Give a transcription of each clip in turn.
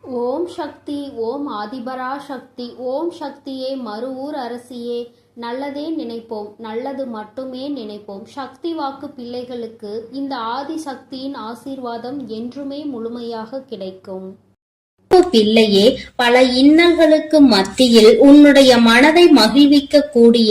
ஓம் சக்தி, ஓம் ஆதிபரா சக்தி, ஓம் சக்தியே, மறுவூர் அரசியே. நல்லதே நினைப்போம், நல்லது மட்டுமே நினைப்போம். சக்தி வாக்கு பிள்ளைகளுக்கு இந்த ஆதி சக்தியின் ஆசீர்வாதம் என்றுமே முழுமையாக கிடைக்கும். பிள்ளையே, பல இன்னல்களுக்கு மத்தியில் உன்னுடைய மனதை மகிழ்விக்க கூடிய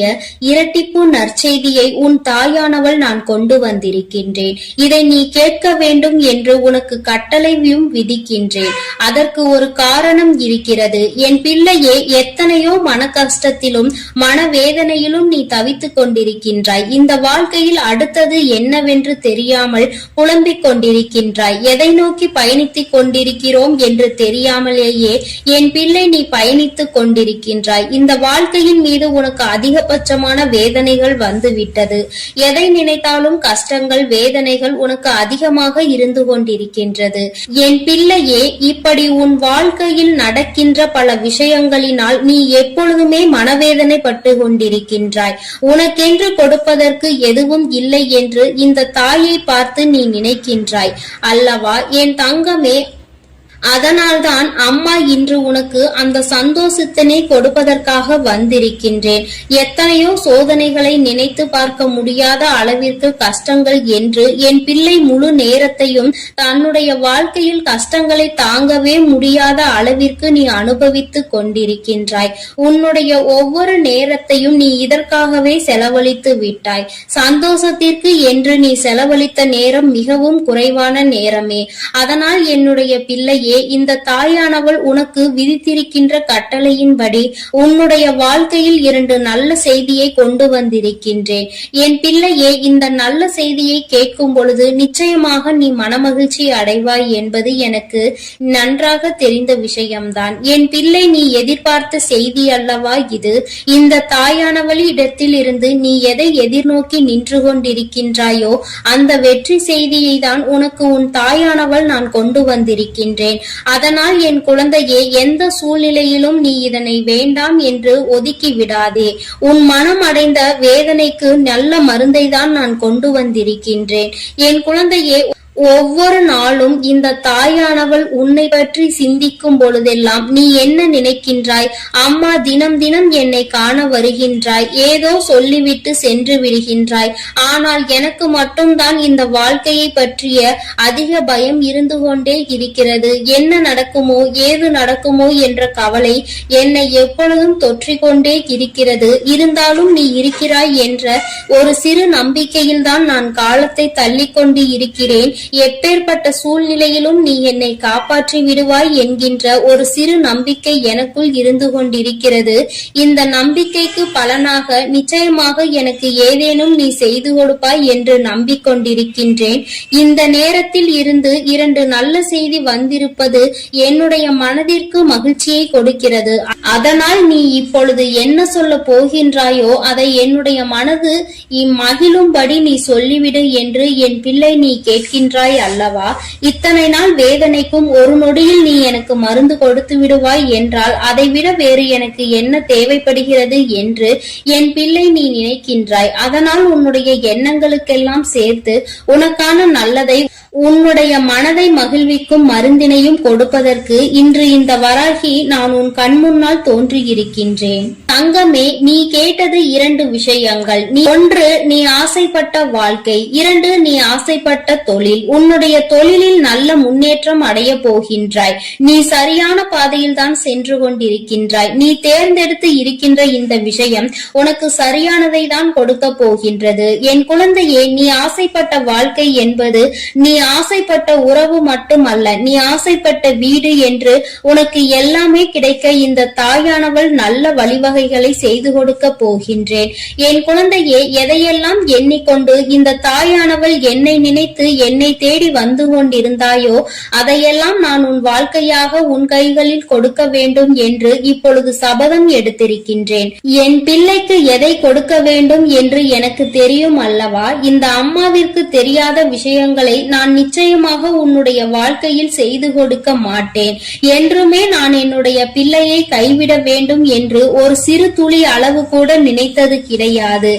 இரட்டிப்பு நற்செய்தியை உன் தாயானவள் நான் கொண்டு வந்திருக்கின்றேன். இதை நீ கேட்க வேண்டும் என்று உனக்கு கட்டளையும் விதிக்கின்றேன். அதற்கு ஒரு காரணம் இருக்கிறது. என் பிள்ளையே, எத்தனையோ மன கஷ்டத்திலும் மனவேதனையிலும் நீ தவித்துக் கொண்டிருக்கின்றாய். இந்த வாழ்க்கையில் அடுத்தது என்னவென்று தெரியாமல் புலம்பிக் கொண்டிருக்கின்றாய். எதை நோக்கி பயணித்துக் கொண்டிருக்கிறோம் என்று தெரியாமலேயே என் பிள்ளை நீ பயணித்துக் கொண்டிருக்கின்றாய். இந்த வாழ்க்கையின் மீது உனக்கு அதிகபட்சமான வேதனைகள் வந்துவிட்டது. எதை நினைத்தாலும் கஷ்டங்கள், வேதனைகள் உனக்கு அதிகமாக இருந்து கொண்டிருக்கின்றது. என் பிள்ளையே, இப்படி உன் வாழ்க்கையில் நடக்கின்ற பல விஷயங்களினால் நீ எப்பொழுதுமே மனவேதனை பட்டு கொண்டிருக்கின்றாய். உனக்கென்று கொடுப்பதற்கு எதுவும் இல்லை என்று இந்த தாயை பார்த்து நீ நினைக்கின்றாய் அல்லவா என் தங்கமே? அதனால்தான் அம்மா இன்று உனக்கு அந்த சந்தோஷத்தினை கொடுப்பதற்காக வந்திருக்கின்றேன். எத்தனையோ சோதனைகளை நினைத்து பார்க்க முடியாத அளவிற்கு கஷ்டங்கள் என்று என் பிள்ளை முழு நேரத்தையும் தன்னுடைய வாழ்க்கையில் கஷ்டங்களை தாங்கவே முடியாத அளவிற்கு நீ அனுபவித்துக் கொண்டிருக்கின்றாய். உன்னுடைய ஒவ்வொரு நேரத்தையும் நீ இதற்காகவே செலவழித்து விட்டாய். சந்தோஷத்திற்கு என்று நீ செலவழித்த நேரம் மிகவும் குறைவான நேரமே. அதனால் என்னுடைய பிள்ளையே, இந்த தாயானவள் உனக்கு விதித்திருக்கின்ற கட்டளையின்படி உன்னுடைய வாழ்க்கையில் 2 நல்ல செய்தியை கொண்டு வந்திருக்கின்றேன். என் பிள்ளையே, இந்த நல்ல செய்தியை கேட்கும் பொழுது நிச்சயமாக நீ மனமகிழ்ச்சி அடைவாய் என்பது எனக்கு நன்றாக தெரிந்த விஷயம்தான். என் பிள்ளை, நீ எதிர்பார்த்த செய்தி அல்லவா இது? இந்த தாயானவள் இடத்தில் இருந்து நீ எதை எதிர்நோக்கி நின்று கொண்டிருக்கின்றாயோ அந்த வெற்றி செய்தியை தான் உனக்கு உன் தாயானவள் நான் கொண்டு வந்திருக்கின்றேன். அதனால் என் குழந்தையே, எந்த சூழ்நிலையிலும் நீ இதனை வேண்டாம் என்று ஒதுக்கி விடாதே. உன் மனம் அடைந்த வேதனைக்கு நல்ல மருந்தை தான் நான் கொண்டு வந்திருக்கின்றேன். என் குழந்தையே, ஒவ்வொரு நாளும் இந்த தாயானவள் உன்னை பற்றி சிந்திக்கும் பொழுதெல்லாம் நீ என்ன நினைக்கின்றாய்? அம்மா தினம் தினம் என்னை காண வருகின்றாய், ஏதோ சொல்லிவிட்டு சென்று விடுகின்றாய். ஆனால் எனக்கு மட்டும்தான் இந்த வாழ்க்கையை பற்றிய அதிக பயம் இருந்து கொண்டே இருக்கிறது. என்ன நடக்குமோ, ஏது நடக்குமோ என்ற கவலை என்னை எப்பொழுதும் தொற்றிக்கொண்டே இருக்கிறது. இருந்தாலும் நீ இருக்கிறாய் என்ற ஒரு சிறு நம்பிக்கையில்தான் நான் காலத்தை தள்ளிக்கொண்டு இருக்கிறேன். எப்பேற்பட்ட சூழ்நிலையிலும் நீ என்னை காப்பாற்றி விடுவாய் என்கின்ற ஒரு சிறு நம்பிக்கை எனக்குள் இருந்து கொண்டிருக்கிறது. இந்த நம்பிக்கைக்கு பலனாக நிச்சயமாக எனக்கு ஏதேனும் நீ செய்து கொடுப்பாய் என்று நம்பிக்கொண்டிருக்கின்றேன். இந்த நேரத்தில் இருந்து 2 நல்ல செய்தி வந்திருப்பது என்னுடைய மனதிற்கு மகிழ்ச்சியை கொடுக்கிறது. அதனால் நீ இப்பொழுது என்ன சொல்ல போகின்றாயோ அதை என்னுடைய மனது மகிழும்படி நீ சொல்லிவிடு என்று என் பிள்ளை நீ கேட்கின்றாய் அல்லவா? இத்தனை நாள் வேதனைக்கும் ஒரு நொடியில் நீ எனக்கு மருந்து கொடுத்து விடுவாய் என்றால் அதை விட வேறு எனக்கு என்ன தேவைப்படுகிறது என்று என் பிள்ளை நீ நினைக்கின்றாய். அதனால் உன்னுடைய எண்ணங்களுக்கெல்லாம் சேர்த்து உனக்கான நல்லதை, உன்னுடைய மனதை மகிழ்விக்கும் மருந்தினையும் கொடுப்பதற்கு இன்று இந்த வராகி நான் உன் கண் முன்னால் தோன்றியிருக்கின்றேன். தங்கமே, நீ கேட்டது 2 விஷயங்கள். 1, நீ ஆசைப்பட்ட வாழ்க்கை. 2, நீ ஆசைப்பட்ட தொழில். உன்னுடைய தொழிலில் நல்ல முன்னேற்றம் அடைய போகின்றாய். நீ சரியான பாதையில் தான் சென்று கொண்டிருக்கின்றாய். நீ தேர்ந்தெடுத்து இருக்கின்ற இந்த விஷயம் உனக்கு சரியானதை தான் கொடுக்க போகின்றது. என் குழந்தையே, நீ ஆசைப்பட்ட வாழ்க்கை என்பது நீ ஆசைப்பட்ட உறவு மட்டுமல்ல, நீ ஆசைப்பட்ட வீடு என்று உனக்கு எல்லாமே கிடைக்க இந்த தாயானவள் நல்ல வழிவகைகளை செய்து கொடுக்க போகின்றேன். என் குழந்தையே, எதையெல்லாம் எண்ணிக்கொண்டு இந்த தாயானவள் என்னை நினைத்து என்னை தேடி வந்து கொண்டிருந்தாயோ அதையெல்லாம் நான் உன் வாழ்க்கையாக உன் கைகளில் கொடுக்க வேண்டும் என்று இப்பொழுது சபதம் எடுத்திருக்கின்றேன். என் பிள்ளைக்கு எதை கொடுக்க வேண்டும் என்று எனக்கு தெரியும் அல்லவா? இந்த அம்மாவிற்கு தெரியாத விஷயங்களை நான் நிச்சயமாக உன்னுடைய வாழ்க்கையில் செய்து கொடுக்க மாட்டேன். என்றுமே நான் என்னுடைய பிள்ளையை கைவிட வேண்டும் என்று ஒரு சிறு சிறு துளி அளவு கூட நினைத்தது கிடையாது.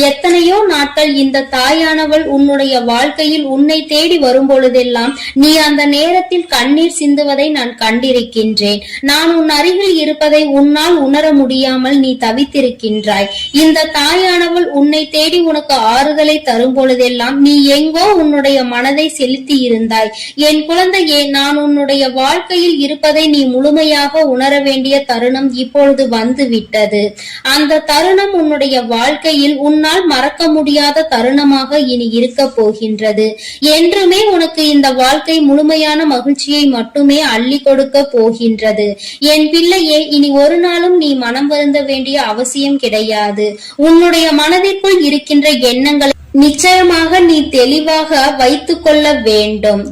எத்தனையோ நாட்கள் இந்த தாயானவள் உன்னுடைய வாழ்க்கையில் உன்னை தேடி வரும் பொழுதெல்லாம் நீ அந்த நேரத்தில் கண்ணீர் சிந்துவதை நான் கண்டிருக்கின்றேன். நான் உன் அருகில் இருப்பதை உன்னால் உணர முடியாமல் நீ தவித்திருக்கின்றாய். இந்த தாயானவள் உன்னை தேடி உனக்கு ஆறுதலை தரும் பொழுதெல்லாம் நீ எங்கோ உன்னுடைய மனதை செலுத்தி இருந்தாய். என் குழந்தையே, நான் உன்னுடைய வாழ்க்கையில் இருப்பதை நீ முழுமையாக உணர வேண்டிய தருணம் இப்பொழுது வந்து விட்டது. அந்த தருணம் உன்னுடைய வாழ்க்கையில் உன்னால் மறக்க முடியாத தருணமாக இனி இருக்க போகின்றது. என்றுமே உனக்கு இந்த வாழ்க்கை முழுமையான மகிழ்ச்சியை மட்டுமே அள்ளி கொடுக்க போகின்றது. என் பிள்ளையே, இனி ஒரு நாளும் நீ மனம் வருந்த வேண்டிய அவசியம் கிடையாது. உன்னுடைய மனதிற்குள் இருக்கின்ற எண்ணங்களை நிச்சயமாக நீ தெளிவாக வைத்துக் கொள்ள வேண்டும்.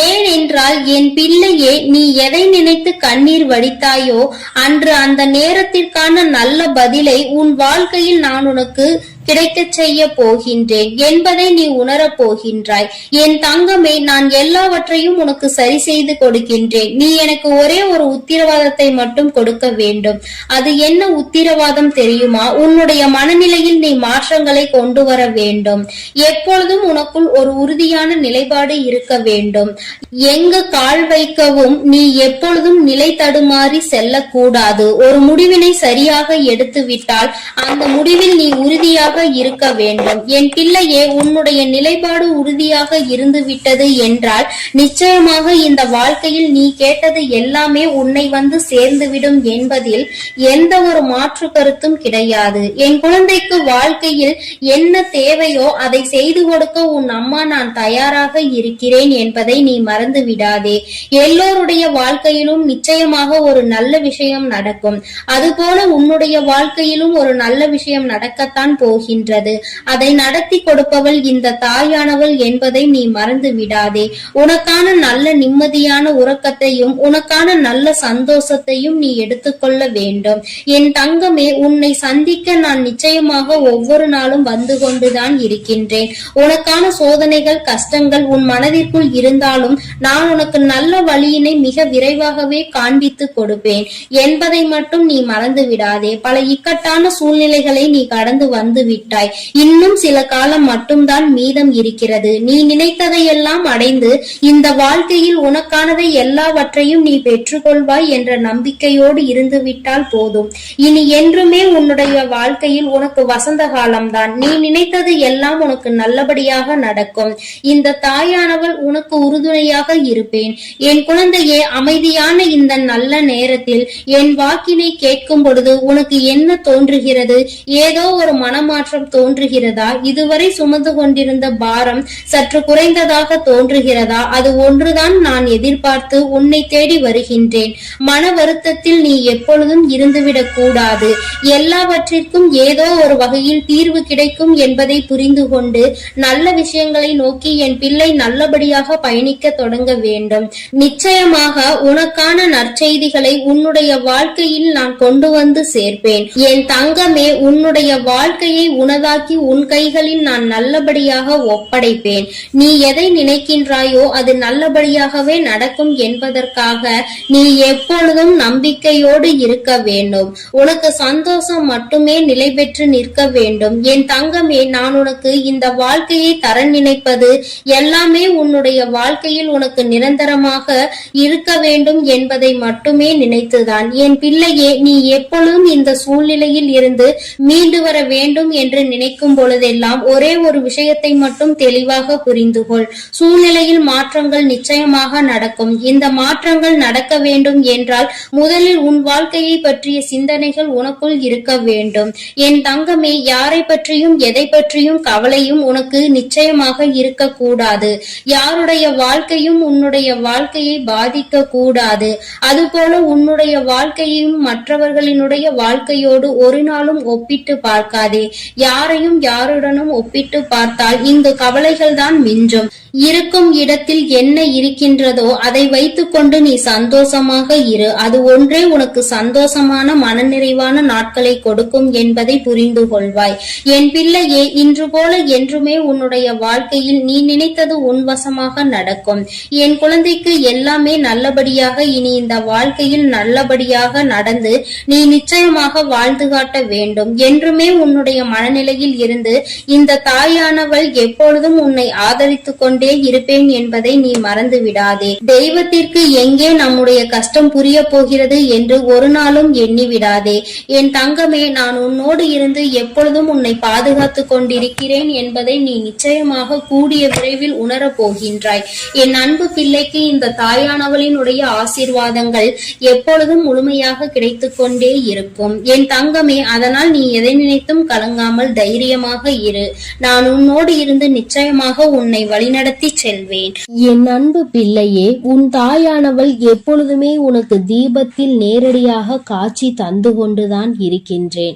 ஏனென்றால் என் பிள்ளையே, நீ எதை நினைத்து கண்ணீர் வடித்தாயோ அன்று அந்த நேரத்திற்கான நல்ல பதிலை உன் வாழ்க்கையில் நான் உனக்கு கிடைக்க செய்ய போகின்றேன் என்பதை நீ உணரப் போகின்றாய். என் தங்கமே, நான் எல்லாவற்றையும் உனக்கு சரி செய்து கொடுக்கின்றேன். நீ எனக்கு ஒரே ஒரு உத்திரவாதத்தை மட்டும் கொடுக்க வேண்டும். அது என்ன உத்திரவாதம் தெரியுமா? உன்னுடைய மனநிலையில் நீ மாற்றங்களை கொண்டு வர வேண்டும். எப்பொழுதும் உனக்குள் ஒரு உறுதியான நிலைப்பாடு இருக்க வேண்டும். எங்கு கால் வைக்கவும் நீ எப்பொழுதும் நிலை தடுமாறி செல்லக்கூடாது. ஒரு முடிவினை சரியாக எடுத்து விட்டால் அந்த முடிவில் நீ உறுதியாக இருக்க வேண்டும். என் பிள்ளையே, உன்னுடைய நிலைப்பாடு உறுதியாக இருந்து விட்டது என்றால் நிச்சயமாக இந்த வாழ்க்கையில் நீ கேட்டது எல்லாமே உன்னை வந்து சேர்ந்துவிடும் என்பதில் எந்த ஒரு மாற்று கருத்தும் கிடையாது. என் குழந்தைக்கு வாழ்க்கையில் என்ன தேவையோ அதை செய்து கொடுக்க உன் அம்மா நான் தயாராக இருக்கிறேன் என்பதை நீ மறந்து விடாதே. எல்லோருடைய வாழ்க்கையிலும் நிச்சயமாக ஒரு நல்ல விஷயம் நடக்கும். அதுபோல உன்னுடைய வாழ்க்கையிலும் ஒரு நல்ல விஷயம் நடக்கத்தான் போகின்றது. அதை நடத்தி கொடுப்பவள் இந்த தாயானவள் என்பதை நீ மறந்து விடாதே. உனக்கான நல்ல நிம்மதியான உறக்கத்தையும் உனக்கான நல்ல சந்தோஷத்தையும் நீ எடுத்துக்கொள்ள வேண்டும். என் தங்கமே, உன்னை சந்திக்க நான் நிச்சயமாக ஒவ்வொரு நாளும் வந்து கொண்டுதான் இருக்கின்றேன். உனக்கான சோதனைகள் கஷ்டங்கள் உன் மனதிற்குள் இருந்தாலும் நான் உனக்கு நல்ல வழியினை மிக விரைவாகவே காண்பித்து கொடுப்பேன் என்பதை மட்டும் நீ மறந்து விடாதே. பல இக்கட்டான சூழ்நிலைகளை நீ கடந்து வந்து விட்டாய். இன்னும் சில காலம் மட்டும்தான் மீதம் இருக்கிறது. நீ நினைத்ததையெல்லாம் அடைந்து இந்த வாழ்க்கையில் உனக்கானதை எல்லாவற்றையும் நீ பெற்றுக்கொள்வாய் என்ற நம்பிக்கையோடு இருந்து விட்டால் போதும். இனி என்றுமே உன்னுடைய வாழ்க்கையில் உனக்கு வசந்த காலம்தான். நீ நினைத்தது எல்லாம் உனக்கு நல்லபடியாக நடக்கும். இந்த தாயானவள் உனக்கு உறுதுணையாக இருப்பேன். என் குழந்தையே, அமைதியான இந்த நல்ல நேரத்தில் என் வாக்கினை கேட்கும் பொழுது உனக்கு என்ன தோன்றுகிறது? ஏதோ ஒரு மனமாற்றம் தோன்றுகிறதா? இதுவரை சுமந்து கொண்டிருந்த பாரம் சற்று குறைந்ததாக தோன்றுகிறதா? அது ஒன்றுதான் நான் எதிர்பார்த்து உன்னை தேடி வருகின்றேன். மன வருத்தத்தில் நீ எப்பொழுதும் இருந்துவிடக் கூடாது. எல்லாவற்றிற்கும் ஏதோ ஒரு வகையில் தீர்வு கிடைக்கும் என்பதை புரிந்து கொண்டு நல்ல விஷயங்களை நோக்கி என் பிள்ளை நல்லபடியாக பயணிக்க தொடங்க வேண்டும். நிச்சயமாக உனக்கான நற்செய்திகளை உன்னுடைய வாழ்க்கையில் நான் கொண்டு வந்து சேர்ப்பேன். என் தங்கமே, உன்னுடைய வாழ்க்கையை உனதாக்கி உன் கைகளில் நான் நல்லபடியாக ஒப்படைப்பேன். நீ எதை நினைக்கின்றாயோ அது நல்லபடியாகவே நடக்கும் என்பதற்காக நீ எப்பொழுதும் நம்பிக்கையோடு இருக்க வேண்டும். உனக்கு சந்தோஷம் மட்டுமே நிலை பெற்று நிற்க வேண்டும். என் தங்கமே, நான் உனக்கு இந்த வாழ்க்கையை தர நினைப்பது எல்லாமே உன்னுடைய வாழ்க்கையில் உனக்கு நிரந்தரமாக இருக்க வேண்டும் என்பதை மட்டுமே நினைத்துதான். என் பிள்ளையே, நீ எப்பொழுதும் இந்த சூழ்நிலையில் இருந்து மீண்டு வர வேண்டும் என்று நினைக்கும் பொழுதெல்லாம் ஒரே ஒரு விஷயத்தை மட்டும் தெளிவாக புரிந்து கொள். சூழ்நிலையில் மாற்றங்கள் நிச்சயமாக நடக்கும். இந்த மாற்றங்கள் நடக்க வேண்டும் என்றால் முதலில் உன் வாழ்க்கையை பற்றிய சிந்தனைகள் உனக்குள் இருக்க வேண்டும். என் தங்கமே, யாரை பற்றியும் எதை பற்றியும் கவலையும் உனக்கு நிச்சயமாக இருக்கக்கூடாது. யாருடைய வாழ்க்கையும் உன்னுடைய வாழ்க்கையை பாதிக்க கூடாது. அதுபோல உன்னுடைய வாழ்க்கையையும் மற்றவர்களினுடைய வாழ்க்கையோடு ஒரு நாளும் ஒப்பிட்டு பார்க்காதே. யாரையும் யாருடனும் ஒப்பிட்டு பார்த்தால் இங்கு கவலைகள் தான் மிஞ்சும். இருக்கும் இடத்தில் என்ன இருக்கின்றதோ அதை வைத்துக்கொண்டு நீ சந்தோஷமாக இரு. அது ஒன்றே உனக்கு சந்தோஷமான மனநிறைவான நாட்களை கொடுக்கும் என்பதை புரிந்து கொள்வாய். என் பிள்ளையே, இன்று போல என்றுமே உன்னுடைய வாழ்க்கையில் நீ நினைத்தது உன்வசமாக நடக்கும். என் குழந்தைக்கு எல்லாமே நல்லபடியாக இனி இந்த வாழ்க்கையில் நல்லபடியாக நடந்து நீ நிச்சயமாக வாழ்ந்து காட்ட வேண்டும். என்றுமே உன்னுடைய மனநிலையில் இருந்து இந்த தாயானவள் எப்பொழுதும் உன்னை ஆதரித்துக் கொண்டே இருப்பேன் என்பதை நீ மறந்து விடாதே. தெய்வத்திற்கு எங்கே நம்முடைய கஷ்டம் புரிய போகிறது என்று ஒரு நாளும் எண்ணி விடாதே. என் தங்கமே, நான் உன்னோடு இருந்து எப்பொழுதும் உன்னை பாதுகாத்துக் கொண்டிருக்கிறேன் என்பதை நீ நிச்சயமாக கூடிய விரைவில் உணரப் போகின்றாய். என் அன்பு பிள்ளைக்கு இந்த தாயானவளினுடைய ஆசீர்வாதங்கள் எப்பொழுதும் முழுமையாக கிடைத்துக் கொண்டே இருக்கும். என் தங்கமே, அதனால் நீ எதை நினைத்தும் கலங்காமல் தைரியமாக இரு. நான் உன்னோடு இருந்து நிச்சயமாக உன்னை வழிநடத்தி செல்வேன். என் அன்பு பிள்ளையே, உன் தாயானவள் எப்பொழுதுமே உனக்கு தீபத்தில் நேரடியாக காட்சி தந்து கொண்டுதான் இருக்கின்றேன்.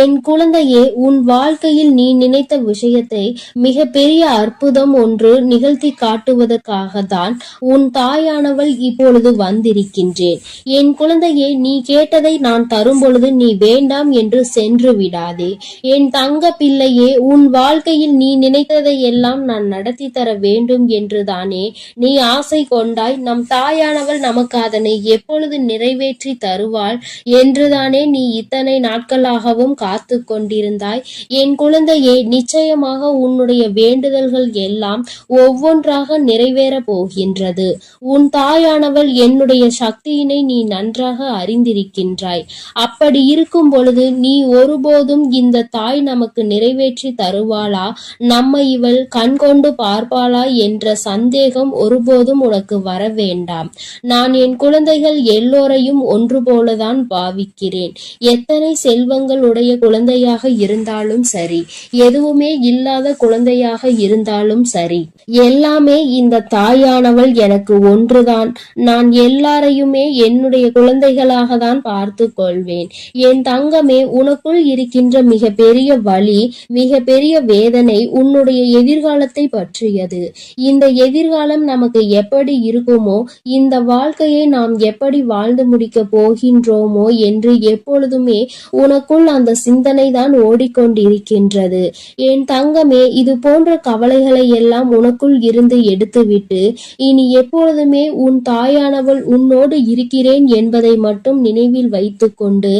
என் குழந்தையே, உன் வாழ்க்கையில் நீ நினைத்த விஷயத்தை மிக பெரிய அற்புதம் ஒன்று நிகழ்த்தி காட்டுவதற்காக தான் உன் தாயானவள் இப்பொழுது வந்திருக்கின்றேன். என் குழந்தையே, நீ கேட்டதை நான் தரும் பொழுது நீ வேண்டாம் என்று சென்று விடாதே. என் தங்க பிள்ளையே, உன் வாழ்க்கையில் நீ நினைத்ததை எல்லாம் நான் நடத்தி தர வேண்டும் என்றுதானே நீ ஆசை கொண்டாய். நம் தாயானவள் நமக்கு அதனை எப்பொழுது நிறைவேற்றி தருவாள் என்றுதானே நீ இத்தனை நாட்களாகவும் காத்து கொண்டிருந்தாய். என் குழந்தையே, நிச்சயமாக உன்னுடைய வேண்டுதல்கள் எல்லாம் ஒவ்வொன்றாக நிறைவேற போகின்றது. உன் தாயானவள் என்னுடைய சக்தியினை நீ நன்றாக அறிந்திருக்கின்றாய். அப்படி இருக்கும் பொழுது நீ ஒருபோதும் இந்த தாய் நமக்கு நிறைவேற்றி தருவாளா, நம்மை இவள் கண்கொண்டு பார்ப்பாளா என்ற சந்தேகம் ஒருபோதும் உனக்கு வர வேண்டாம். நான் என் குழந்தைகள் எல்லோரையும் ஒன்று போலதான் பாவிக்கிறேன். எத்தனை செல்வங்கள் உடைய குழந்தையாக இருந்தாலும் சரி, எதுவுமே இல்லாத குழந்தையாக இருந்தாலும் சரி, எல்லாமே இந்த தாயானவள் எனக்கு ஒன்றுதான். நான் எல்லாரையுமே என்னுடைய குழந்தைகளாக தான் பார்த்து கொள்வேன். என் தங்கமே, உனக்குள் இருக்கின்ற மிக பெரிய வலி, மிக பெரிய வேதனை உன்னுடைய எதிர்காலத்தை பற்றியது. இந்த எதிர்காலம் நமக்கு எப்படி இருக்குமோ, இந்த வாழ்க்கையை நாம் எப்படி வாழ்ந்து முடிக்க போகின்றோமோ என்று எப்பொழுதுமே உனக்குள் அந்த சிந்தனை தான் ஓடிக்கொண்டிருக்கின்றது. என் தங்கமே, இது போன்ற கவலைகளை எல்லாம் உனக்குள் இருந்து எடுத்துவிட்டு இனி எப்பொழுதுமே உன் தாயானவள் உன்னோடு இருக்கிறேன் என்பதை மட்டும் நினைவில் வைத்துக்கொண்டு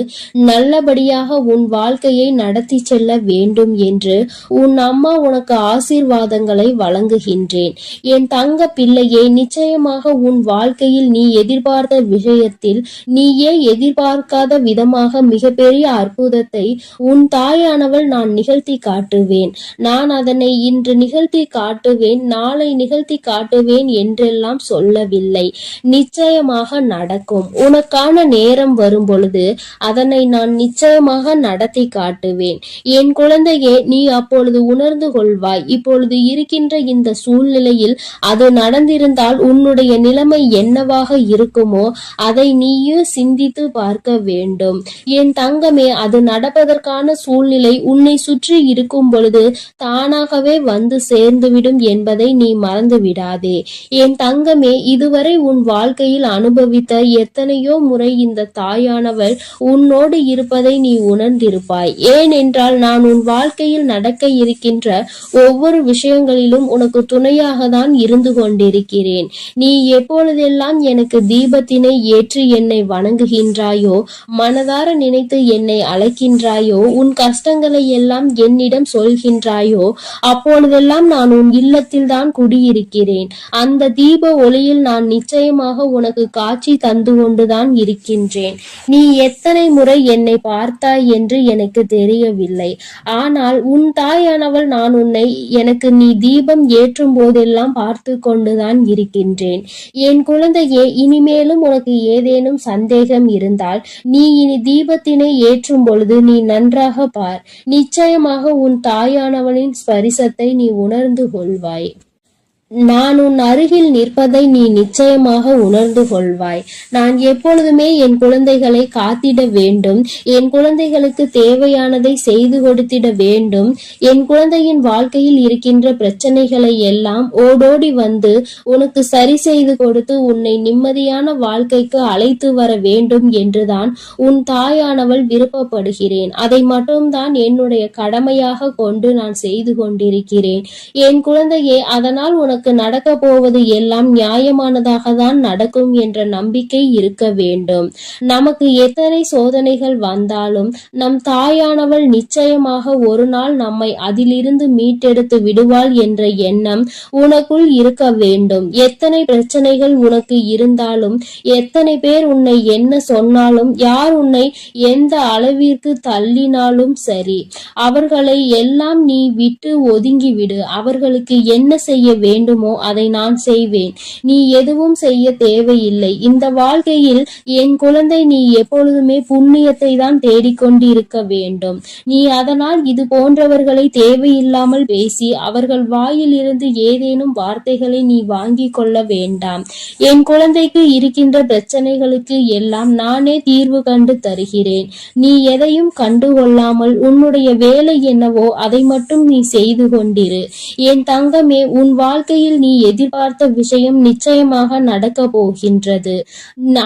நல்லபடியாக உன் வாழ்க்கையை நடத்தி செல்ல வேண்டும் என்று உன் அம்மா உனக்கு ஆசீர்வாதங்களை வழங்குகின்றேன். என் தங்க பிள்ளையே, நிச்சயமாக உன் வாழ்க்கையில் நீ எதிர்பார்த்த விஷயத்தில் நீயே எதிர்பார்க்காத விதமாக மிகப்பெரிய அற்புதத்தை உன் தாயானவள் நான் நிகழ்த்தி காட்டுவேன். நான் அதனை இன்று நிகழ்த்தி காட்டுவேன், நாளை நிகழ்த்தி காட்டுவேன் என்றெல்லாம் சொல்லவில்லை. நிச்சயமாக நடக்கும். உனக்கான நேரம் வரும் பொழுது அதனை நான் நிச்சயமாக நடத்தி காட்டுவேன். என் குழந்தையே, நீ அப்பொழுது உணர்ந்து கொள்வாய். இப்பொழுது இருக்கின்ற இந்த சூழ்நிலையில் அது நடந்திருந்தால் உன்னுடைய நிலைமை என்னவாக இருக்குமோ அதை நீயே சிந்தித்து பார்க்க வேண்டும். என் தங்கமே, அது நடப்பதற்கான சூழ்நிலை உன்னை சுற்றி இருக்கும் பொழுது தானாகவே வந்து சேர்ந்துவிடும் என்பதை நீ மறந்து விடாதே. என் தங்கமே, இதுவரை உன் வாழ்க்கையில் அனுபவித்த எத்தனையோ முறை இந்த தாயானவள் உன்னோடு இருப்பதை நீ உணர்ந்திருப்பாய். ஏனென்றால் நான் உன் வாழ்க்கையில் நடக்க இருக்கின்ற ஒவ்வொரு விஷயங்களிலும் உனக்கு துணையாக தான் இருந்து கொண்டிருக்கிறேன். நீ எப்பொழுதெல்லாம் எனக்கு தீபத்தினை ஏற்றி என்னை வணங்குகின்றாயோ, மனதார நினைத்து என்னை அழைக்கின்றாயோ, உன் கஷ்டங்களை எல்லாம் என்னிடம் சொல்கின்றாயோ, அப்பொழுதெல்லாம் நான் உன் இல்லத்தில் தான் குடியிருக்கிறேன். அந்த தீப ஒளியில் நான் நிச்சயமாக உனக்கு காட்சி தந்து கொண்டுதான் இருக்கின்றேன். நீ எத்தனை முறை என்னை பார்த்தாய் என்று எனக்கு தெரியவில்லை. ஆனால் உன் தாயானவள் நான் உன்னை எனக்கு நீ தீபம் ஏற்றும் போதெல்லாம் பார்த்து கொண்டுதான் இருக்கின்றேன். என் குழந்தையே, இனிமேலும் உனக்கு ஏதேனும் சந்தேகம் இருந்தால் நீ இனி தீபத்தினை ஏற்றும் பொழுது நீ நன்றாக பார். நிச்சயமாக உன் தாயானவளின் ஸ்பரிசத்தை நீ உணர்ந்து கொள்வாய். நான் உன் அருகில் நிற்பதை நீ நிச்சயமாக உணர்ந்து கொள்வாய். நான் எப்பொழுதுமே என் குழந்தைகளை காத்திட வேண்டும். என் குழந்தைகளுக்கு தேவையானதை செய்து கொடுத்திட வேண்டும். என் குழந்தையின் வாழ்க்கையில் இருக்கின்ற பிரச்சனைகளை எல்லாம் ஓடோடி வந்து உனக்கு சரி செய்து கொடுத்து உன்னை நிம்மதியான வாழ்க்கைக்கு அழைத்து வர வேண்டும் என்றுதான் உன் தாயானவள் விருப்பப்படுகிறேன். அதை மட்டும்தான் என்னுடைய கடமையாக கொண்டு நான் செய்து கொண்டிருக்கிறேன். என் குழந்தையே, அதனால் உனக்கு நடக்க போவது எல்லாம் நியாயமானதாக தான் நடக்கும் என்ற நம்பிக்கை இருக்க வேண்டும். நமக்கு எத்தனை சோதனைகள் வந்தாலும் நம் தாயானவள் நிச்சயமாக ஒரு நாள் நம்மை அதிலிருந்து மீட்டெடுத்து விடுவாள் என்ற எண்ணம் உனக்குள் இருக்க வேண்டும். எத்தனை பிரச்சனைகள் உனக்கு இருந்தாலும், எத்தனை பேர் உன்னை என்ன சொன்னாலும், யார் உன்னை எந்த அளவிற்கு தள்ளினாலும் சரி, அவர்களை எல்லாம் நீ விட்டு ஒதுங்கிவிடு. அவர்களுக்கு என்ன செய்ய வேண்டுமோ அதை நான் செய்வேன். நீ எதுவும் செய்ய தேவையில்லை. இந்த வாழ்க்கையில் என் குழந்தை, நீ எப்பொழுதுமே புண்ணியத்தை தான் தேடிக்கொண்டிருக்க வேண்டும். நீ அதனால் இது போன்றவர்களை தேவையில்லாமல் பேசி அவர்கள் வாயில் இருந்து ஏதேனும் வார்த்தைகளை நீ வாங்கி கொள்ள வேண்டாம். என் குழந்தைக்கு இருக்கின்ற பிரச்சனைகளுக்கு எல்லாம் நானே தீர்வு கண்டு தருகிறேன். நீ எதையும் கண்டுகொள்ளாமல் உன்னுடைய வேலை என்னவோ அதை மட்டும் நீ செய்து கொண்டிரு. என் தங்கமே, உன் வாழ்க்கையில் நீ எதிர்பார்த்த விஷயம் நிச்சயமாக நடக்க போகின்றது.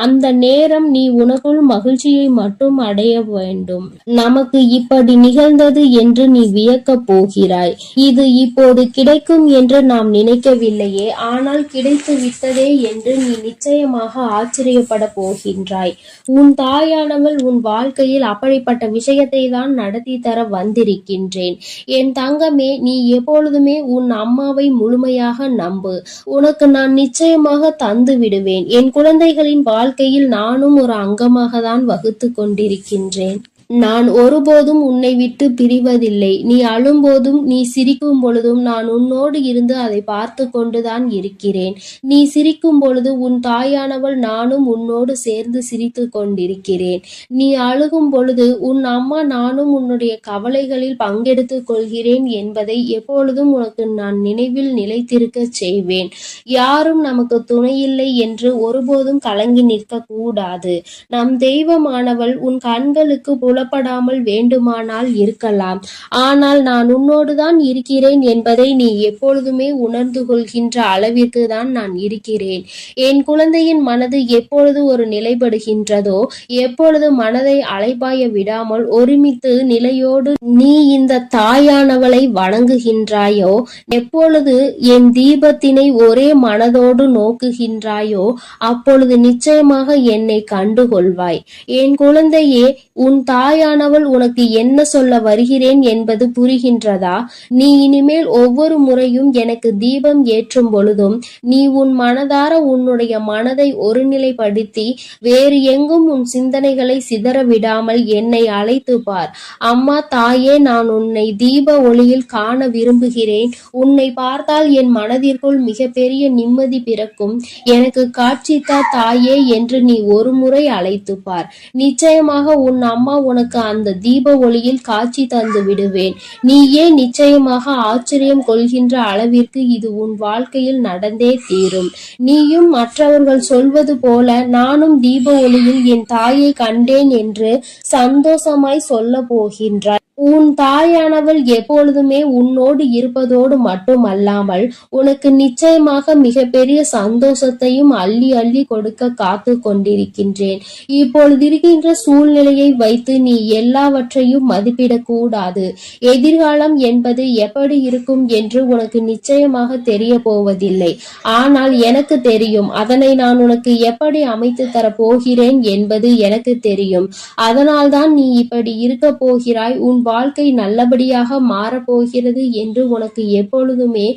அந்த நேரம் நீ உனக்குள் மகிழ்ச்சியை மட்டும் அடைய வேண்டும். நமக்கு இப்படி நிகழ்ந்தது என்று நீ வியக்க போகிறாய். இது இப்போது கிடைக்கும் என்று நாம் நினைக்கவில்லையே, ஆனால் கிடைத்து விட்டதே என்று நீ நிச்சயமாக ஆச்சரியப்பட போகின்றாய். உன் தாயானவள் உன் வாழ்க்கையில் அப்படிப்பட்ட விஷயத்தை தான் நடத்தி தர வந்திருக்கின்றேன். என் தங்கமே, நீ எப்பொழுதுமே உன் அம்மாவை முழுமையாக நம்பு. உனக்கு நான் நிச்சயமாக தந்து விடுவேன். என் குழந்தைகளின் வாழ்க்கையில் நானும் ஒரு அங்கமாக தான் வகுத்து கொண்டிருக்கின்றேன். நான் ஒருபோதும் உன்னை விட்டு பிரிவதில்லை. நீ அழும்போதும் நீ சிரிக்கும் பொழுதும் நான் உன்னோடு இருந்து அதை பார்த்து கொண்டுதான் இருக்கிறேன். நீ சிரிக்கும் பொழுது உன் தாயானவள் நானும் உன்னோடு சேர்ந்து சிரித்து கொண்டிருக்கிறேன். நீ அழுகும் பொழுது உன் அம்மா நானும் உன்னுடைய கவலைகளில் பங்கெடுத்துக் கொள்கிறேன் என்பதை எப்பொழுதும் உனக்கு நான் நினைவில் நிலைத்திருக்க செய்வேன். யாரும் நமக்கு துணையில்லை என்று ஒருபோதும் கலங்கி நிற்க கூடாது. நம் தெய்வமானவள் உன் கண்களுக்கு புலப்படாமல் வேண்டுமானால் இருக்கலாம். ஆனால் நான் உன்னோடுதான் இருக்கிறேன் என்பதை நீ எப்பொழுதுமே உணர்ந்து கொள்கின்ற அளவிற்கு தான் நான் இருக்கிறேன். என் குழந்தையின் மனது எப்பொழுது ஒரு நிலைப்படுகின்றதோ, எப்பொழுது மனதை அலைபாய விடாமல் ஒருமித்து நிலையோடு நீ இந்த தாயானவளை வணங்குகின்றாயோ, எப்பொழுது என் தீபத்தினை ஒரே மனதோடு நோக்குகின்றாயோ, அப்பொழுது நிச்சயமாக என்னை கண்டுகொள்வாய். என் குழந்தையே, உன் தாயானவள் உனக்கு என்ன சொல்ல வருகிறேன் என்பது புரிகின்றதா? நீ இனிமேல் ஒவ்வொரு முறையும் எனக்கு தீபம் ஏற்றும் பொழுதும் நீ உன் மனதார உன்னுடைய மனதை ஒருநிலைப்படுத்தி வேறு எங்கும் உன் சிந்தனைகளை சிதற விடாமல் என்னை அழைத்து பார். அம்மா, தாயே, நான் உன்னை தீப ஒளியில் காண விரும்புகிறேன். உன்னை பார்த்தால் என் மனதிற்குள் மிகப்பெரிய நிம்மதி பிறக்கும். எனக்கு காட்சித்தா தாயே என்று நீ ஒரு முறை அழைத்து பார். நிச்சயமாக உன் அம்மா உனக்கு அந்த தீப ஒளியில் காட்சி தந்து விடுவேன். நீயே நிச்சயமாக ஆச்சரியம் கொள்கின்ற அளவிற்கு இது உன் வாழ்க்கையில் நடந்தே தீரும். நீயும் மற்றவர்கள் சொல்வது போல நானும் தீப ஒளியில் என் தாயை கண்டேன் என்று சந்தோஷமாய் சொல்ல போகின்றாய். உன் தாயானவள் எப்பொழுதுமே உன்னோடு இருப்பதோடு மட்டுமல்லாமல் உனக்கு நிச்சயமாக மிகப்பெரிய சந்தோஷத்தையும் அள்ளி அள்ளி கொடுக்க காத்து கொண்டிருக்கின்றேன். இப்பொழுது இருக்கின்ற சூழ்நிலையை வைத்து நீ எல்லாவற்றையும் மதிப்பிடக் கூடாது. எதிர்காலம் என்பது எப்படி இருக்கும் என்று உனக்கு நிச்சயமாக தெரிய போவதில்லை. ஆனால் எனக்கு தெரியும். அதனை நான் உனக்கு எப்படி அமைத்து தர போகிறேன் என்பது எனக்கு தெரியும். அதனால்தான் நீ இப்படி இருக்க போகிறாய். உன் வாழ்க்கை நல்லபடியாக மாறப்போகிறது என்று உனக்கு எப்பொழுதுமே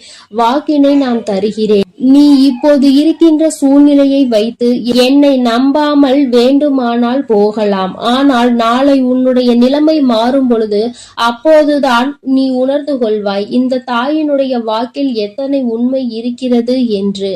வாக்கினை நான் தருகிறேன். நீ இப்போது இருக்கின்ற சூழ்நிலையை வைத்து என்னை நம்பாமல் வேண்டுமானால் போகலாம். ஆனால் நாளை உன்னுடைய நிலைமை மாறும் பொழுது அப்போதுதான் நீ உணர்ந்து கொள்வாய் இந்த தாயினுடைய வாக்கில் எத்தனை உண்மை இருக்கிறது என்று.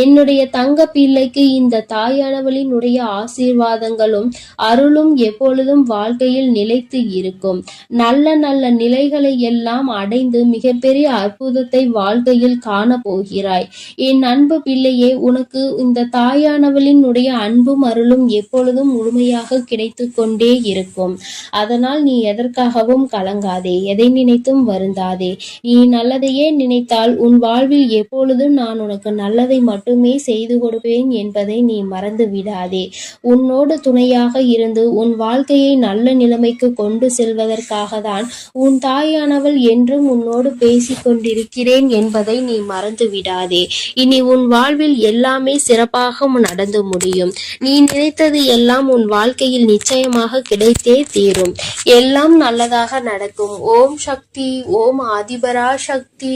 என்னுடைய தங்க பிள்ளைக்கு இந்த தாயானவளினுடைய ஆசீர்வாதங்களும் அருளும் எப்பொழுதும் வாழ்க்கையில் நிலைத்து இருக்கும். நல்ல நல்ல நிலைகளை எல்லாம் அடைந்து மிகப்பெரிய அற்புதத்தை வாழ்க்கையில் காண போகிறாய். என் அன்பு பிள்ளையே, உனக்கு இந்த தாயானவளினுடைய அன்பும் அருளும் எப்பொழுதும் முழுமையாக கிடைத்து கொண்டே இருக்கும். அதனால் நீ எதற்காகவும் கலங்காதே, எதை நினைத்தும் வருந்தாதே. நீ நல்லதையே நினைத்தால் உன் வாழ்வில் எப்பொழுதும் நான் உனக்கு நல்லதை மட்டுமே செய்து கொடுப்பேன் என்பதை நீ மறந்து விடாதே. உன்னோடு துணையாக இருந்து உன் வாழ்க்கையை நல்ல நிலைமைக்கு கொண்டு செல்வதற்காக தான் உன் தாயானவள் என்றும் உன்னோடு பேசிக் கொண்டிருக்கிறேன் என்பதை நீ மறந்து விடாதே. இனி உன் வாழ்வில் எல்லாமே சிறப்பாக நடந்து முடியும். நீ நினைத்தது எல்லாம் உன் வாழ்க்கையில் நிச்சயமாக கிடைத்தே தீரும். எல்லாம் நல்லதாக நடக்கும். ஓம் சக்தி, ஓம் ஆதிபரா சக்தி,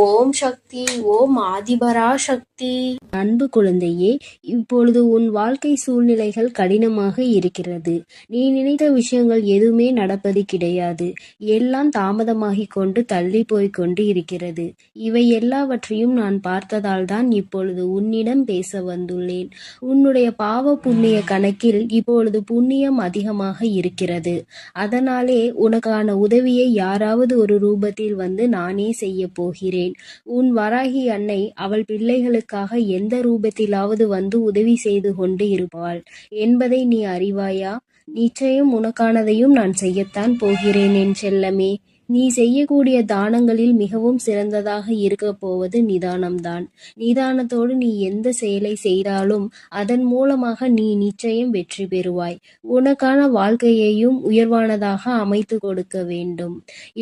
ஓம் சக்தி, ஓம் ஆதிபரா சக்தி. அன்பு குழந்தையே, இப்பொழுது உன் வாழ்க்கை சூழ்நிலைகள் கடினமாக இருக்கிறது. நீ நினைத்த விஷயங்கள் எதுவுமே நடப்பது கிடையாது. எல்லாம் தாமதமாகிக் கொண்டு தள்ளி போய்க் கொண்டு இருக்கிறது. இவை எல்லாவற்றையும் நான் பார்த்ததால் தான் இப்பொழுது உன்னிடம் பேச வந்துள்ளேன். உன்னுடைய பாவ புண்ணிய கணக்கில் இப்பொழுது புண்ணியம் அதிகமாக இருக்கிறது. அதனாலே உனக்கான உதவியை யாராவது ஒரு ரூபத்தில் வந்து நானே செய்ய போகிறேன். உன் வராகி அன்னை அவள் பிள்ளைகளுக்காக எந்த ரூபத்திலாவது வந்து உதவி செய்து கொண்டு இருப்பாள் என்பதை நீ அறிவாயா? நிச்சயம் உனக்கானதையும் நான் செய்யத்தான் போகிறேன் என் செல்லமே. நீ செய்யக்கூடிய தானங்களில் மிகவும் சிறந்ததாக இருக்க போவது நிதானம்தான். நிதானத்தோடு நீ எந்த செயலை செய்தாலும் அதன் மூலமாக நீ நிச்சயம் வெற்றி பெறுவாய். உனக்கான வாழ்க்கையையும் உயர்வானதாக அமைத்து கொடுக்க வேண்டும்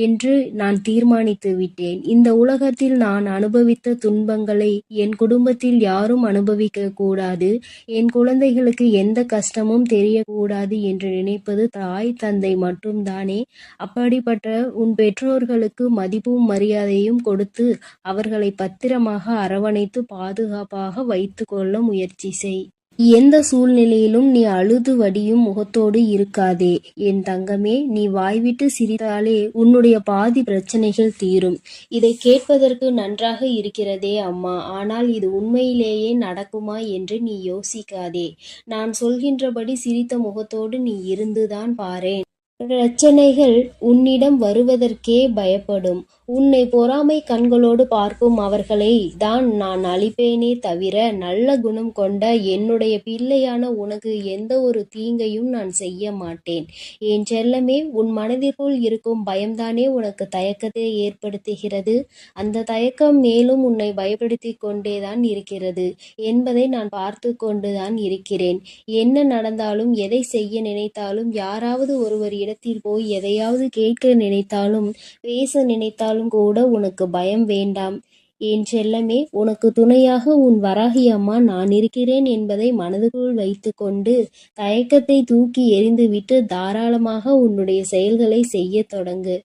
என்று நான் தீர்மானித்து விட்டேன். இந்த உலகத்தில் நான் அனுபவித்த துன்பங்களை என் குடும்பத்தில் யாரும் அனுபவிக்க கூடாது, என் குழந்தைகளுக்கு எந்த கஷ்டமும் தெரியக்கூடாது என்று நினைப்பது தாய் தந்தை மட்டும்தானே. அப்படிப்பட்ட உன் பெற்றோர்களுக்கு மதிப்பும் மரியாதையும் கொடுத்து அவர்களை பத்திரமாக அரவணைத்து பாதுகாப்பாக வைத்து கொள்ள முயற்சி செய். எந்த சூழ்நிலையிலும் நீ அழுது வடியும் முகத்தோடு இருக்காதே என் தங்கமே. நீ வாய்விட்டு சிரித்தாலே உன்னுடைய பாதி பிரச்சனைகள் தீரும். இதை கேட்பதற்கு நன்றாக இருக்கிறதே அம்மா, ஆனால் இது உண்மையிலேயே நடக்குமா என்று நீ யோசிக்காதே. நான் சொல்கின்றபடி சிரித்த முகத்தோடு நீ இருந்துதான் பாரேன். பிரச்சனைகள் உன்னிடம் வருவதற்கே பயப்படும். உன்னை பொறாமை கண்களோடு பார்க்கும் அவர்களை தான் நான் அழிப்பேனே தவிர நல்ல குணம் கொண்ட என்னுடைய பிள்ளையான உனக்கு எந்த ஒரு தீங்கையும் நான் செய்ய மாட்டேன். என் செல்லமே, உன் மனதிற்குள் இருக்கும் பயம்தானே உனக்கு தயக்கத்தை ஏற்படுத்துகிறது. அந்த தயக்கம் மேலும் உன்னை பயப்படுத்தி கொண்டேதான் இருக்கிறது என்பதை நான் பார்த்து கொண்டுதான் இருக்கிறேன். என்ன நடந்தாலும், எதை செய்ய நினைத்தாலும், யாராவது ஒருவர் இடத்தில் போய் எதையாவது கேட்க நினைத்தாலும், பேச நினைத்தாலும் கூட உனக்கு பயம் வேண்டாம் என் செல்லமே. உனக்கு துணையாக உன் வராகி அம்மா நான் இருக்கிறேன் என்பதை மனதுக்குள் வைத்து கொண்டு தயக்கத்தை தூக்கி எறிந்துவிட்டு தாராளமாக உன்னுடைய செயல்களை செய்ய தொடங்கு.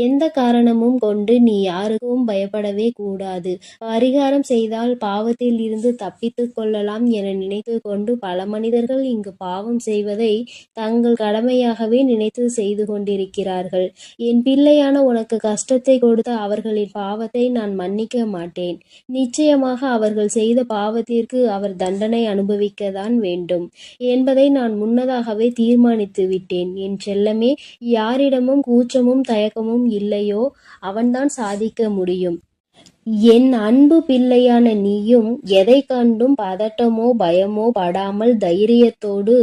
எந்த காரணமும் கொண்டு நீ யாருக்கும் பயப்படவே கூடாது. பரிகாரம் செய்தால் பாவத்தில் இருந்து தப்பித்து கொள்ளலாம் என நினைத்து கொண்டு பல மனிதர்கள் இங்கு பாவம் செய்வதை தங்கள் கடமையாகவே நினைத்து செய்து கொண்டிருக்கிறார்கள். என் பிள்ளையான உனக்கு கஷ்டத்தை கொடுத்த அவர்களின் பாவத்தை நான் மன்னிக்க மாட்டேன். நிச்சயமாக அவர்கள் செய்த பாவத்திற்கு அவர் தண்டனை அனுபவிக்கத்தான் வேண்டும் என்பதை நான் முன்னதாகவே தீர்மானித்து விட்டேன் என் செல்லமே. யாரிடமும் கூச்சமும் தயக்கமும் இல்லையோ அவன்தான் சாதிக்க முடியும். என் அன்பு பிள்ளையான நீயும் எதை கண்டும் பதட்டமோ பயமோ படாமல் தைரியத்தோடு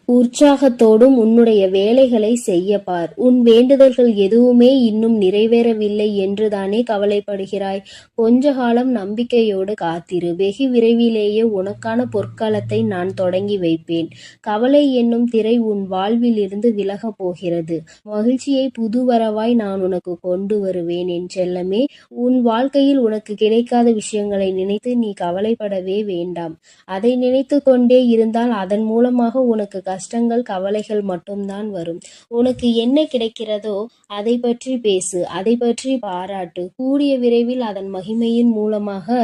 உற்சாகத்தோடும் உன்னுடைய வேலைகளை செய்ய பார். உன் வேண்டுதல்கள் எதுவுமே இன்னும் நிறைவேறவில்லை என்றுதானே கவலைப்படுகிறாய். கொஞ்ச காலம் நம்பிக்கையோடு காத்திரு. வெகு விரைவிலேயே உனக்கான பொற்காலத்தை நான் தொடங்கி வைப்பேன். கவலை என்னும் திரை உன் வாழ்வில் இருந்து விலகப் போகிறது. மகிழ்ச்சியை புதுவரவாய் நான் உனக்கு கொண்டு வருவேன் என் செல்லமே. உன் வாழ்க்கையில் உனக்கு கிடைக்காத விஷயங்களை நினைத்து நீ கவலைப்படவே வேண்டாம். அதை நினைத்து கொண்டே இருந்தால் அதன் மூலமாக உனக்கு கஷ்டங்கள் கவலைகள் மட்டும்தான் வரும். உனக்கு என்ன கிடைக்கிறதோ அதை பற்றி பேசு, அதை பற்றி பாராட்டு. கூடிய விரைவில் அதன் மகிமையின் மூலமாக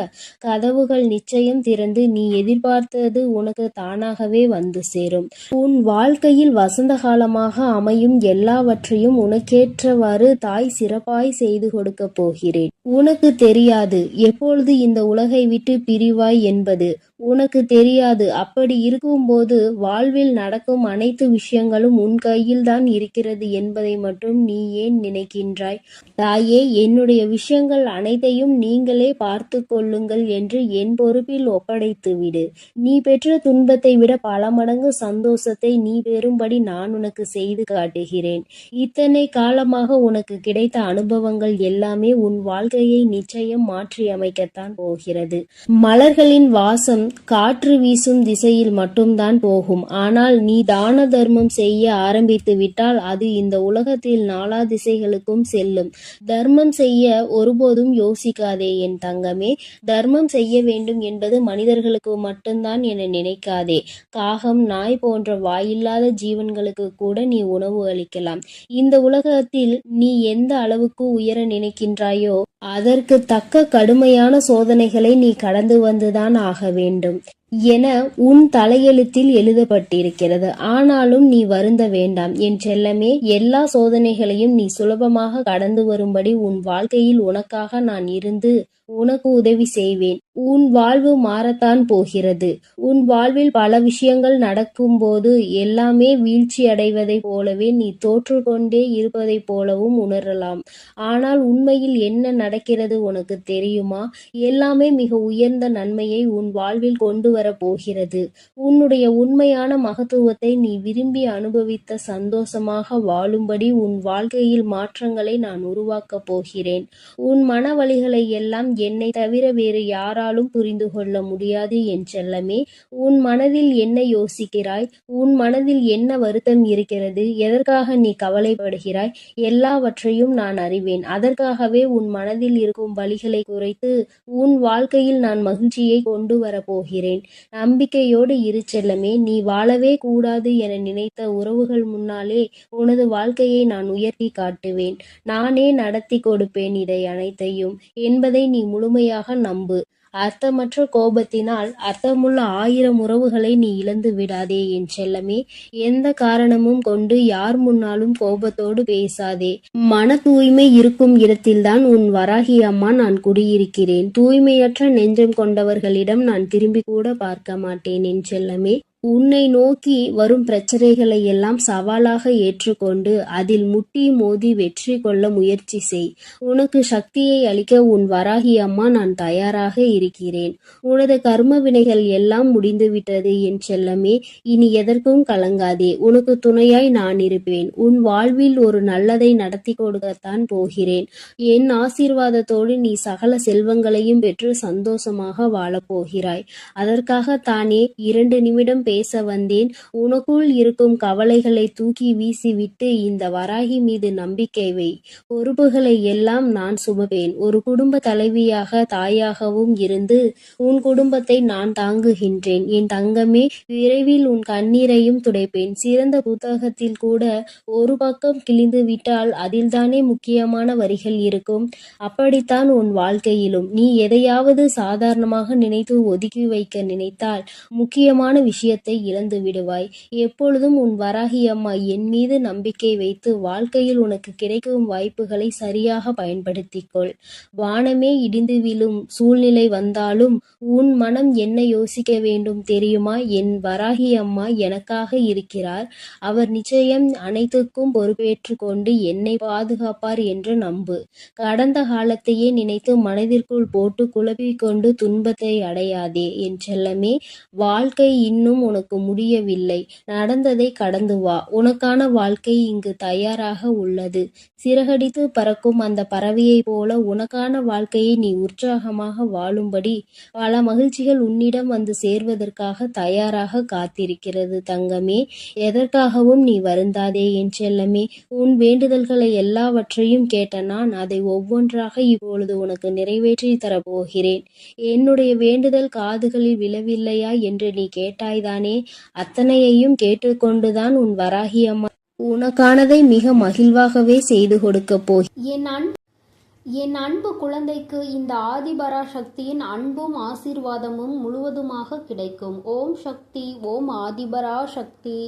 கதவுகள் நிச்சயம் திறந்து நீ எதிர்பார்த்தது உனக்கு தானாகவே வந்து சேரும். உன் வாழ்க்கையில் வசந்த காலமாக அமையும் எல்லாவற்றையும் உனக்கேற்றவாறு தாய் சிறப்பாய் செய்து கொடுக்க போகிறேன். உனக்கு தெரியாது எப்பொழுது இந்த உலகை விட்டு பிரிவாய் என்பது. உனக்கு தெரியாது. அப்படி இருக்கும்போது வாழ்வில் நடக்கும் அனைத்து விஷயங்களும் உன் கையில்தான் இருக்கிறது என்பதை மட்டும் நீ ஏன் நினைக்கின்றாய்? தாயே, என்னுடைய விஷயங்கள் அனைத்தையும் நீங்களே பார்த்து கொள்ளுங்கள் என்று என் பொறுப்பில் ஒப்படைத்து விடு. நீ பெற்ற துன்பத்தை விட பல மடங்கு சந்தோஷத்தை நீ பெறும்படி நான் உனக்கு செய்து காட்டுகிறேன். இத்தனை காலமாக உனக்கு கிடைத்த அனுபவங்கள் எல்லாமே உன் வாழ்க்கையை நிச்சயம் மாற்றி அமைக்கத்தான் போகிறது. மலர்களின் வாசம் காற்று வீசும் திசையில் மட்டும்தான் போகும். ஆனால் நீ தான தர்மம் செய்ய ஆரம்பித்து விட்டால் அது இந்த உலகத்தில் நாலா திசைகளுக்கும் செல்லும். தர்மம் செய்ய ஒருபோதும் யோசிக்காதே என் தங்கமே. தர்மம் செய்ய வேண்டும் என்பது மனிதர்களுக்கு மட்டும்தான் என நினைக்காதே. காகம், நாய் போன்ற வாயில்லாத ஜீவன்களுக்கு கூட நீ உணவு அளிக்கலாம். இந்த உலகத்தில் நீ எந்த அளவுக்கு உயர நினைக்கின்றாயோ அதற்கு தக்க கடுமையான சோதனைகளை நீ கடந்து வந்துதான் ஆக வேண்டும் என உன் தலையெழுத்தில் எழுதப்பட்டிருக்கிறது. ஆனாலும் நீ வருந்த வேண்டாம் என் செல்லமே. எல்லா சோதனைகளையும் நீ சுலபமாக கடந்து வரும்படி உன் வாழ்க்கையில் உனக்காக நான் இருந்து உனக்கு உதவி செய்வேன். உன் வாழ்வு மாறத்தான் போகிறது. உன் வாழ்வில் பல விஷயங்கள் நடக்கும்போது எல்லாமே வீழ்ச்சி அடைவதைப் போலவே நீ தோற்று கொண்டே இருப்பதைப் போலவும் உணரலாம். ஆனால் உண்மையில் என்ன நடக்கிறது உனக்கு தெரியுமா? எல்லாமே மிக உயர்ந்த நன்மையை உன் வாழ்வில் கொண்டு வரப் போகிறது. உன்னுடைய உண்மையான மகத்துவத்தை நீ விரும்பி அனுபவித்த சந்தோஷமாக வாழும்படி உன் வாழ்க்கையில் மாற்றங்களை நான் உருவாக்கப் போகிறேன். உன் மன வலிகளை எல்லாம் என்னை தவிர வேறு யாராலும் புரிந்து கொள்ள முடியாது என் செல்லமே. உன் மனதில் என்ன யோசிக்கிறாய்? உன் மனதில் என்ன வருத்தம் இருக்கிறது? எதற்காக நீ கவலைப்படுகிறாய்? எல்லாவற்றையும் நான் அறிவேன். அதற்காகவே உன் மனதில் இருக்கும் வலிகளை குறைத்து உன் வாழ்க்கையில் நான் மகிழ்ச்சியை கொண்டு வரப்போகிறேன். நம்பிக்கையோடு இரு செல்லமே. நீ வாழவே கூடாது என நினைத்த உறவுகள் முன்னாலே உனது வாழ்க்கையை நான் உயர்த்தி காட்டுவேன். நானே நடத்தி கொடுப்பேன் இதை அனைத்தையும் என்பதை நீ முழுமையாக நம்பு. அர்த்தமற்ற கோபத்தினால் அர்த்தமுள்ள 1000 உறவுகளை நீ இழந்து விடாதே என் செல்லமே. எந்த காரணமும் கொண்டு யார் முன்னாலும் கோபத்தோடு பேசாதே. மன தூய்மை இருக்கும் இடத்தில்தான் உன் வராகி அம்மா நான் குடியிருக்கிறேன். தூய்மையற்ற நெஞ்சம் கொண்டவர்களிடம் நான் திரும்பி கூட பார்க்க மாட்டேன் என் செல்லமே. உன்னை நோக்கி வரும் பிரச்சனைகளை எல்லாம் சவாலாக ஏற்றுக்கொண்டு அதில் முட்டி மோதி வெற்றி கொள்ள முயற்சி செய். உனக்கு சக்தியை அளிக்க உன் வராகி அம்மா நான் தயாராக இருக்கிறேன். உனது கர்ம வினைகள் எல்லாம் முடிந்துவிட்டது என் செல்லமே. இனி எதற்கும் கலங்காதே. உனக்கு துணையாய் நான் இருப்பேன். உன் வாழ்வில் ஒரு நல்லதை நடத்தி கொடுக்கத்தான் போகிறேன். என் ஆசீர்வாதத்தோடு நீ சகல செல்வங்களையும் பெற்று சந்தோஷமாக வாழப்போகிறாய். அதற்காகத்தானே 2 நிமிடம் பேச வந்தேன். உனக்குள் இருக்கும் கவலைகளை தூக்கி வீசிவிட்டு இந்த வராகி மீது நம்பிக்கை வை. பொறுப்புகளை எல்லாம் நான் சுமப்பேன். ஒரு குடும்ப தலைவியாக தாயாகவும் இருந்து உன் குடும்பத்தை நான் தாங்குகின்றேன் என் தங்கமே. விரைவில் உன் கண்ணீரையும் துடைப்பேன். சிறந்த புத்தகத்தில் கூட ஒரு பக்கம் கிழிந்து விட்டால் அதில்தானே முக்கியமான வரிகள் இருக்கும். அப்படித்தான் உன் வாழ்க்கையிலும் நீ எதையாவது சாதாரணமாக நினைத்து ஒதுக்கி வைக்க நினைத்தால் முக்கியமான விஷயத்தை இழந்து விடுவாய். எப்பொழுதும் உன் வராகி அம்மா என் மீது நம்பிக்கை வைத்து வாழ்க்கையில் உனக்கு கிடைக்கும் வாய்ப்புகளை சரியாக பயன்படுத்திக்கொள். வானமே இடிந்து விழும் சூழ்நிலை வந்தாலும் உன் மனம் என்ன யோசிக்க வேண்டும் தெரியுமா? என் வராகி அம்மா எனக்காக இருக்கிறார். அவர் நிச்சயம் அனைத்துக்கும் பொறுப்பேற்று கொண்டு என்னை பாதுகாப்பார் என்று நம்பு. கடந்த காலத்தையே நினைத்து மனதிற்குள் போட்டு குழப்பிக்கொண்டு துன்பத்தை அடையாதே என் செல்லமே. வாழ்க்கை இன்னும் உனக்கு முடியவில்லை. நடந்ததை கடந்து வா. உனக்கான வாழ்க்கை இங்கு தயாராக உள்ளது. சிறகடித்து பறக்கும் அந்த பறவையை போல உனக்கான வாழ்க்கையை நீ உற்சாகமாக வாழும்படி பல மகிழ்ச்சிகள் உன்னிடம் வந்து சேர்வதற்காக தயாராக காத்திருக்கிறது தங்கமே. எதற்காகவும் நீ வருந்தாதே என் செல்லமே. உன் வேண்டுதல்களை எல்லாவற்றையும் கேட்ட நான் அதை ஒவ்வொன்றாக இப்பொழுது உனக்கு நிறைவேற்றி தரப்போகிறேன். என்னுடைய வேண்டுதல் காதுகளில் விழவில்லையா என்று நீ கேட்டாய்தானே? அத்தனையையும் கேட்டுக்கொண்டுதான் உன் வராகி அம்மா உனக்கானதை மிக மகிழ்வாகவே செய்து கொடுக்கப் போகிறேன். என் அன்பு குழந்தைக்கு இந்த ஆதிபராசக்தியின் அன்பும் ஆசீர்வாதமும் முழுவதுமாக கிடைக்கும். ஓம் சக்தி. ஓம் ஆதிபராசக்தி.